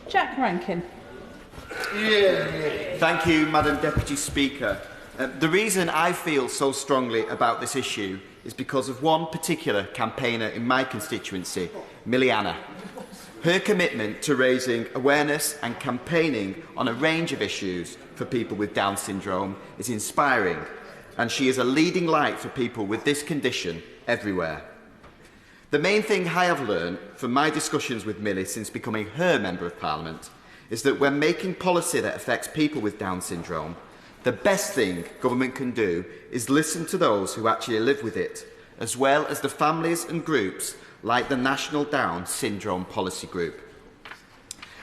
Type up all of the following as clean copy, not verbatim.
Jack Rankin. Thank you, Madam Deputy Speaker. The reason I feel so strongly about this issue is because of one particular campaigner in my constituency, Miliana. Her commitment to raising awareness and campaigning on a range of issues for people with Down syndrome is inspiring, and she is a leading light for people with this condition everywhere. The main thing I have learned from my discussions with Millie since becoming her Member of Parliament is that when making policy that affects people with Down syndrome, the best thing government can do is listen to those who actually live with it, as well as the families and groups like the National Down Syndrome Policy Group.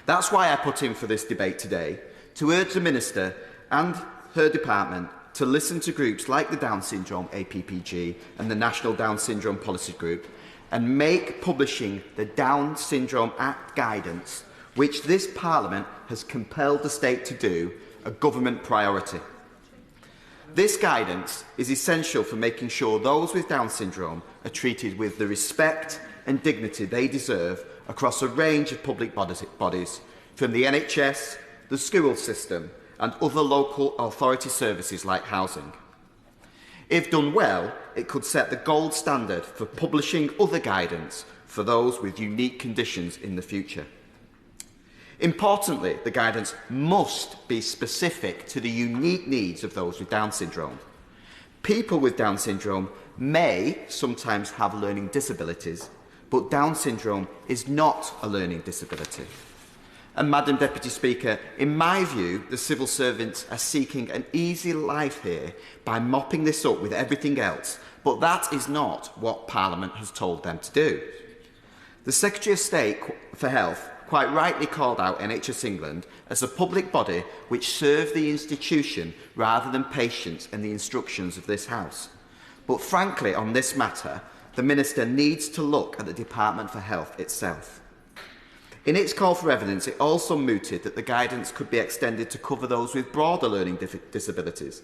That's why I put in for this debate today, to urge the Minister and her department to listen to groups like the Down Syndrome APPG and the National Down Syndrome Policy Group and make publishing the Down Syndrome Act guidance, which this Parliament has compelled the state to do, a government priority. This guidance is essential for making sure those with Down syndrome are treated with the respect and dignity they deserve across a range of public bodies, from the NHS, the school system and other local authority services like housing. If done well, it could set the gold standard for publishing other guidance for those with unique conditions in the future. Importantly, the guidance must be specific to the unique needs of those with Down syndrome. People with Down syndrome may sometimes have learning disabilities, but Down syndrome is not a learning disability. And Madam Deputy Speaker, in my view, the civil servants are seeking an easy life here by mopping this up with everything else, but that is not what Parliament has told them to do. The Secretary of State for Health quite rightly called out NHS England as a public body which serve the institution rather than patients and the instructions of this House. But frankly, on this matter, the Minister needs to look at the Department for Health itself. In its call for evidence, it also mooted that the guidance could be extended to cover those with broader learning disabilities.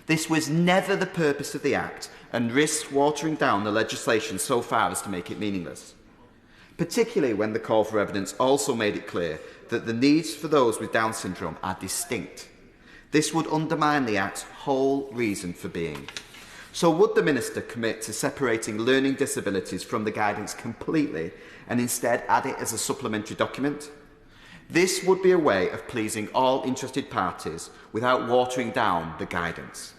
This was never the purpose of the Act and risks watering down the legislation so far as to make it meaningless, particularly when the call for evidence also made it clear that the needs for those with Down syndrome are distinct. This would undermine the Act's whole reason for being. So would the Minister commit to separating learning disabilities from the guidance completely and instead add it as a supplementary document? This would be a way of pleasing all interested parties without watering down the guidance.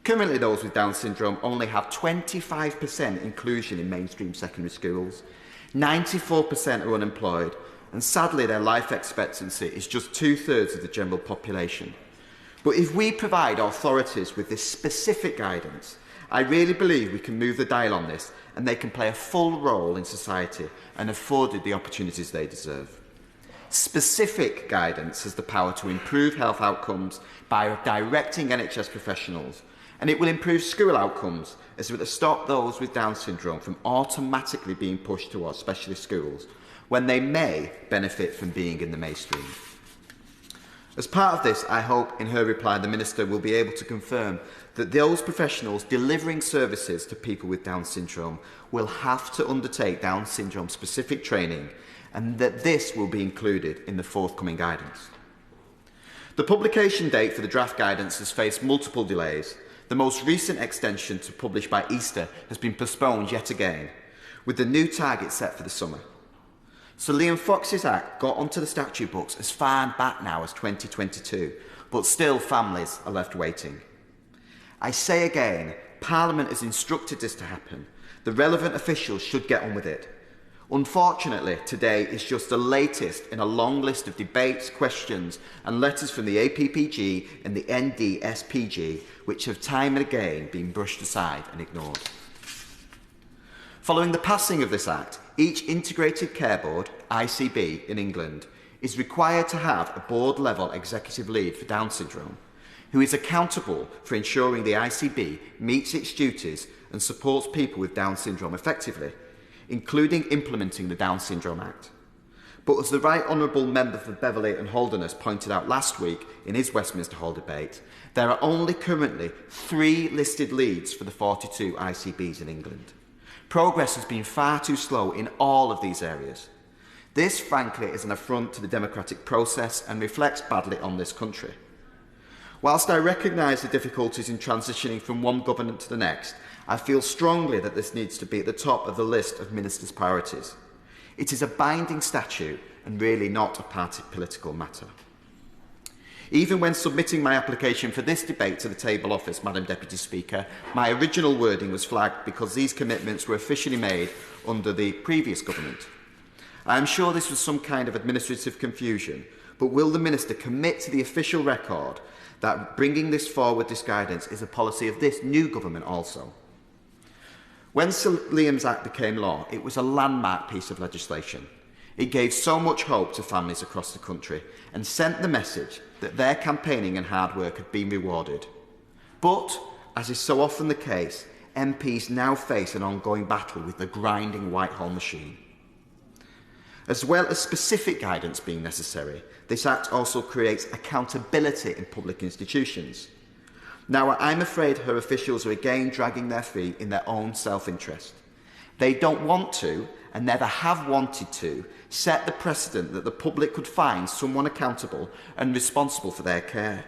Currently, those with Down syndrome only have 25% inclusion in mainstream secondary schools, 94% are unemployed, and sadly their life expectancy is just 2/3 of the general population. But if we provide authorities with this specific guidance, I really believe we can move the dial on this and they can play a full role in society and afforded the opportunities they deserve. Specific guidance has the power to improve health outcomes by directing NHS professionals, and it will improve school outcomes as it will stop those with Down syndrome from automatically being pushed towards specialist schools when they may benefit from being in the mainstream. As part of this, I hope in her reply the Minister will be able to confirm that those professionals delivering services to people with Down syndrome will have to undertake Down syndrome specific training and that this will be included in the forthcoming guidance. The publication date for the draft guidance has faced multiple delays. The most recent extension to publish by Easter has been postponed yet again, with the new target set for the summer. So Liam Fox's Act got onto the statute books as far back now as 2022, but still families are left waiting. I say again, Parliament has instructed this to happen. The relevant officials should get on with it. Unfortunately, today is just the latest in a long list of debates, questions and letters from the APPG and the NDSPG, which have time and again been brushed aside and ignored. Following the passing of this Act, each Integrated Care Board, ICB, in England is required to have a board-level executive lead for Down syndrome, who is accountable for ensuring the ICB meets its duties and supports people with Down syndrome effectively, including implementing the Down Syndrome Act. But as the Right Honourable Member for Beverley and Holderness pointed out last week in his Westminster Hall debate, there are only currently 3 listed leads for the 42 ICBs in England. Progress has been far too slow in all of these areas. This, frankly, is an affront to the democratic process and reflects badly on this country. Whilst I recognise the difficulties in transitioning from one government to the next, I feel strongly that this needs to be at the top of the list of ministers' priorities. It is a binding statute and really not a party political matter. Even when submitting my application for this debate to the Table Office, Madam Deputy Speaker, my original wording was flagged because these commitments were officially made under the previous government. I am sure this was some kind of administrative confusion, but will the Minister commit to the official record that bringing this forward, this guidance, is a policy of this new government also? When Sir Liam's Act became law, it was a landmark piece of legislation. It gave so much hope to families across the country and sent the message that their campaigning and hard work had been rewarded. But, as is so often the case, MPs now face an ongoing battle with the grinding Whitehall machine. As well as specific guidance being necessary, this Act also creates accountability in public institutions. Now, I'm afraid her officials are again dragging their feet in their own self-interest. They don't want to, and never have wanted to, set the precedent that the public could find someone accountable and responsible for their care.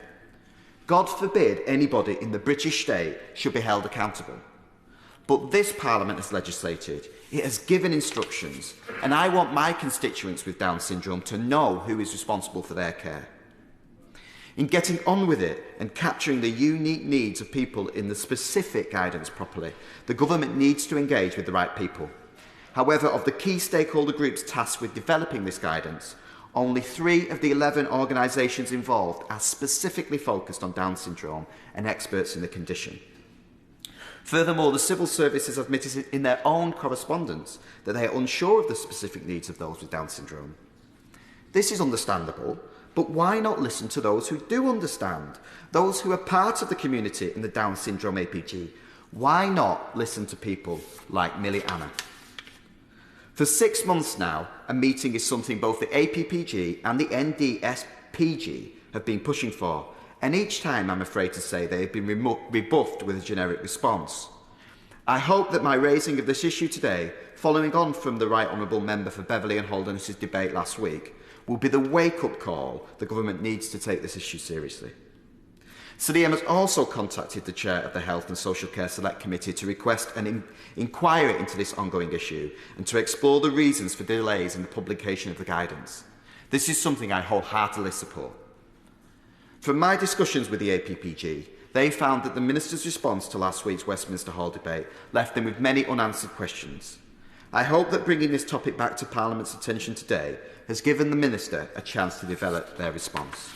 God forbid anybody in the British state should be held accountable. But this Parliament has legislated, it has given instructions, and I want my constituents with Down syndrome to know who is responsible for their care. In getting on with it and capturing the unique needs of people in the specific guidance properly, the government needs to engage with the right people. However, of the key stakeholder groups tasked with developing this guidance, only 3 of the 11 organisations involved are specifically focused on Down syndrome and experts in the condition. Furthermore, the civil service has admitted in their own correspondence that they are unsure of the specific needs of those with Down syndrome. This is understandable, but why not listen to those who do understand, those who are part of the community in the Down syndrome APG? Why not listen to people like Millie Anna? For 6 months now, a meeting is something both the APPG and the NDSPG have been pushing for, and each time, I'm afraid to say, they have been rebuffed with a generic response. I hope that my raising of this issue today, following on from the Right Honourable Member for Beverley and Holderness's debate last week, will be the wake-up call the government needs to take this issue seriously. Sir Liam has also contacted the Chair of the Health and Social Care Select Committee to request an inquiry into this ongoing issue and to explore the reasons for delays in the publication of the guidance. This is something I wholeheartedly support. From my discussions with the APPG, they found that the Minister's response to last week's Westminster Hall debate left them with many unanswered questions. I hope that bringing this topic back to Parliament's attention today has given the Minister a chance to develop their response.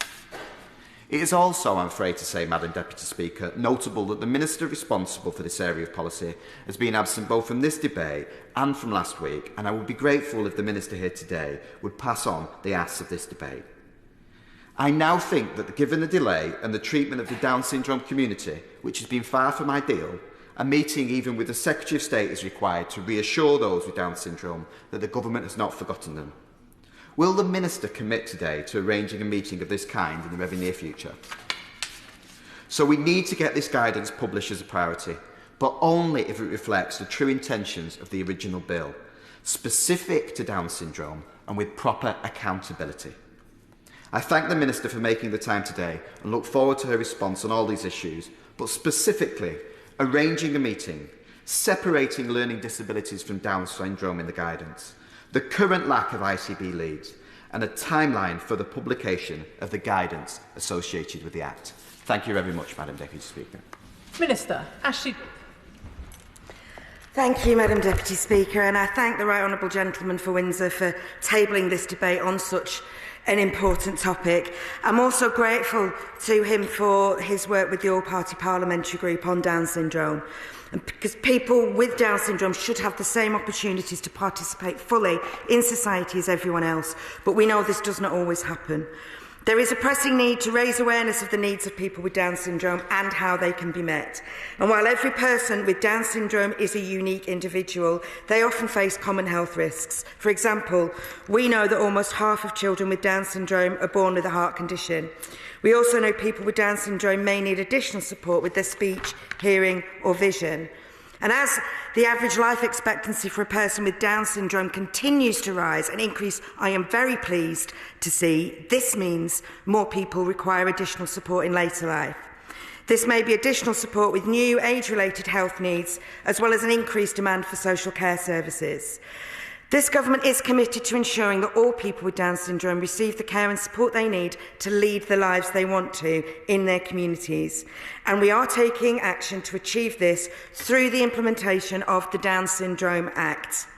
It is also, I'm afraid to say, Madam Deputy Speaker, notable that the Minister responsible for this area of policy has been absent both from this debate and from last week, and I would be grateful if the Minister here today would pass on the asks of this debate. I now think that given the delay and the treatment of the Down syndrome community, which has been far from ideal, a meeting even with the Secretary of State is required to reassure those with Down syndrome that the government has not forgotten them. Will the Minister commit today to arranging a meeting of this kind in the very near future? So we need to get this guidance published as a priority, but only if it reflects the true intentions of the original bill, specific to Down syndrome and with proper accountability. I thank the Minister for making the time today and look forward to her response on all these issues, but specifically arranging a meeting, separating learning disabilities from Down syndrome in the guidance, the current lack of ICB leads, and a timeline for the publication of the guidance associated with the Act. Thank you very much, Madam Deputy Speaker. Minister, Ashley. Thank you, Madam Deputy Speaker, and I thank the Right Honourable Gentleman for Windsor for tabling this debate on such an important topic. I'm also grateful to him for his work with the All-Party Parliamentary Group on Down syndrome, because people with Down syndrome should have the same opportunities to participate fully in society as everyone else, but we know this does not always happen. There is a pressing need to raise awareness of the needs of people with Down syndrome and how they can be met. And while every person with Down syndrome is a unique individual, they often face common health risks. For example, we know that almost half of children with Down syndrome are born with a heart condition. We also know people with Down syndrome may need additional support with their speech, hearing or vision. And as the average life expectancy for a person with Down syndrome continues to rise and increase, I am very pleased to see this means more people require additional support in later life. This may be additional support with new age-related health needs, as well as an increased demand for social care services. This government is committed to ensuring that all people with Down syndrome receive the care and support they need to lead the lives they want to in their communities. And we are taking action to achieve this through the implementation of the Down Syndrome Act.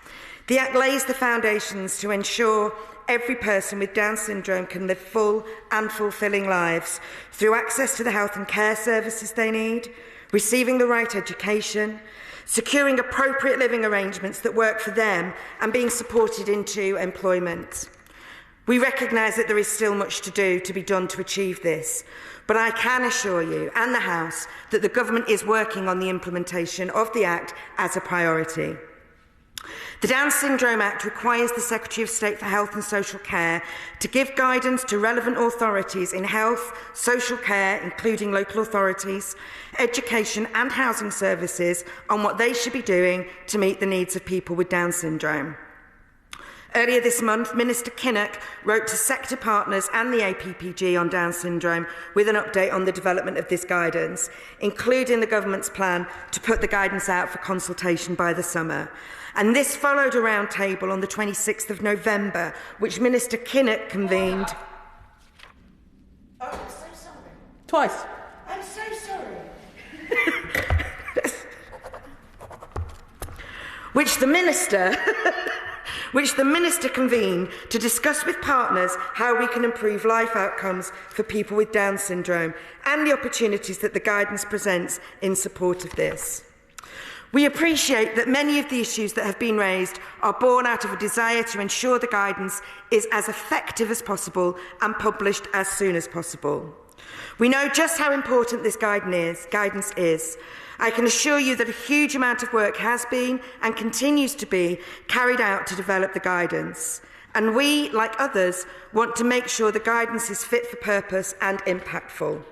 The Act lays the foundations to ensure every person with Down syndrome can live full and fulfilling lives through access to the health and care services they need, receiving the right education, securing appropriate living arrangements that work for them, and being supported into employment. We recognise that there is still much to be done to achieve this, but I can assure you and the House that the Government is working on the implementation of the Act as a priority. The Down Syndrome Act requires the Secretary of State for Health and Social Care to give guidance to relevant authorities in health, social care, including local authorities, education and housing services on what they should be doing to meet the needs of people with Down syndrome. Earlier this month, Minister Kinnock wrote to sector partners and the APPG on Down syndrome with an update on the development of this guidance, including the government's plan to put the guidance out for consultation by the summer. And this followed a round table on the 26th of November, which Minister Kinnock convened. Oh, I'm so sorry. Twice. I'm so sorry. which the Minister convened to discuss with partners how we can improve life outcomes for people with Down syndrome and the opportunities that the guidance presents in support of this. We appreciate that many of the issues that have been raised are born out of a desire to ensure the guidance is as effective as possible and published as soon as possible. We know just how important this guidance is. I can assure you that a huge amount of work has been and continues to be carried out to develop the guidance. And we, like others, want to make sure the guidance is fit for purpose and impactful.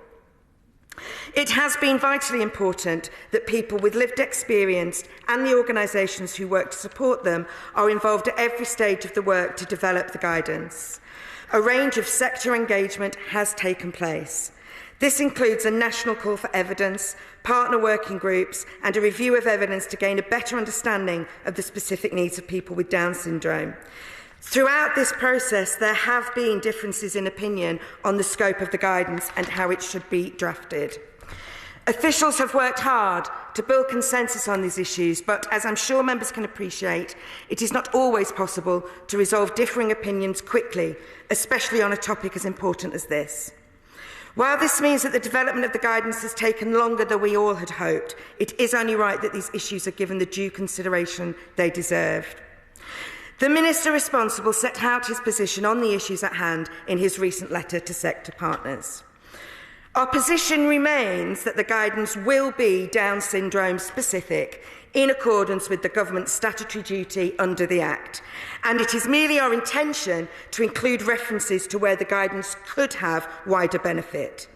It has been vitally important that people with lived experience and the organisations who work to support them are involved at every stage of the work to develop the guidance. A range of sector engagement has taken place. This includes a national call for evidence, partner working groups and a review of evidence to gain a better understanding of the specific needs of people with Down syndrome. Throughout this process, there have been differences in opinion on the scope of the guidance and how it should be drafted. Officials have worked hard to build consensus on these issues, but as I'm sure members can appreciate, it is not always possible to resolve differing opinions quickly, especially on a topic as important as this. While this means that the development of the guidance has taken longer than we all had hoped, it is only right that these issues are given the due consideration they deserved. The Minister responsible set out his position on the issues at hand in his recent letter to sector partners. Our position remains that the guidance will be Down syndrome specific in accordance with the government's statutory duty under the Act, and it is merely our intention to include references to where the guidance could have wider benefit.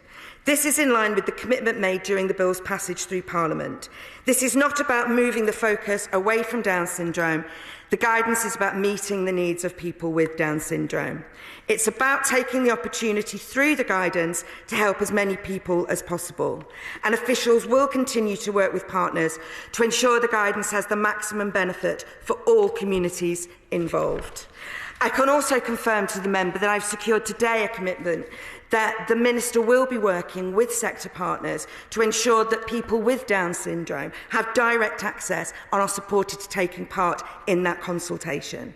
This is in line with the commitment made during the bill's passage through Parliament. This is not about moving the focus away from Down syndrome. The guidance is about meeting the needs of people with Down syndrome. It's about taking the opportunity through the guidance to help as many people as possible. And officials will continue to work with partners to ensure the guidance has the maximum benefit for all communities involved. I can also confirm to the member that I've secured today a commitment that the Minister will be working with sector partners to ensure that people with Down syndrome have direct access and are supported to taking part in that consultation.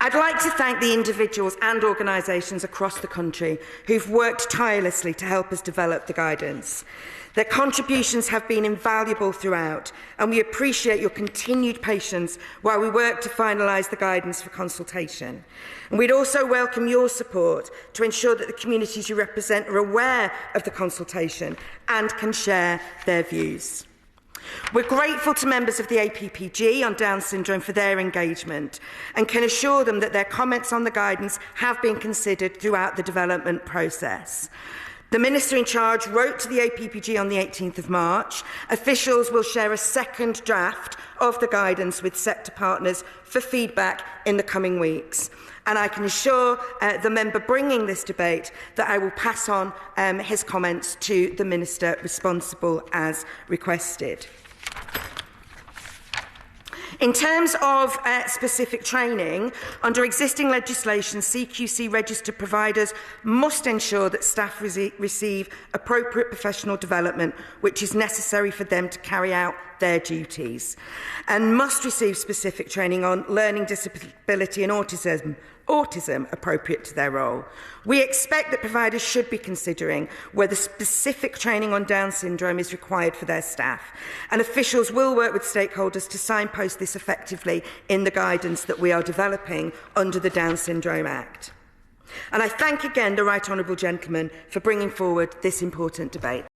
I'd like to thank the individuals and organisations across the country who've worked tirelessly to help us develop the guidance. Their contributions have been invaluable throughout, and we appreciate your continued patience while we work to finalise the guidance for consultation. And we'd also welcome your support to ensure that the communities you represent are aware of the consultation and can share their views. We're grateful to members of the APPG on Down syndrome for their engagement and can assure them that their comments on the guidance have been considered throughout the development process. The Minister in charge wrote to the APPG on the 18th of March. Officials will share a second draft of the guidance with sector partners for feedback in the coming weeks. And I can assure the member bringing this debate that I will pass on his comments to the Minister responsible as requested. In terms of specific training, under existing legislation, CQC registered providers must ensure that staff receive appropriate professional development which is necessary for them to carry out their duties, and must receive specific training on learning disability and autism appropriate to their role. We expect that providers should be considering whether specific training on Down syndrome is required for their staff, and officials will work with stakeholders to signpost this effectively in the guidance that we are developing under the Down Syndrome Act. And I thank again the Right Honourable Gentleman for bringing forward this important debate.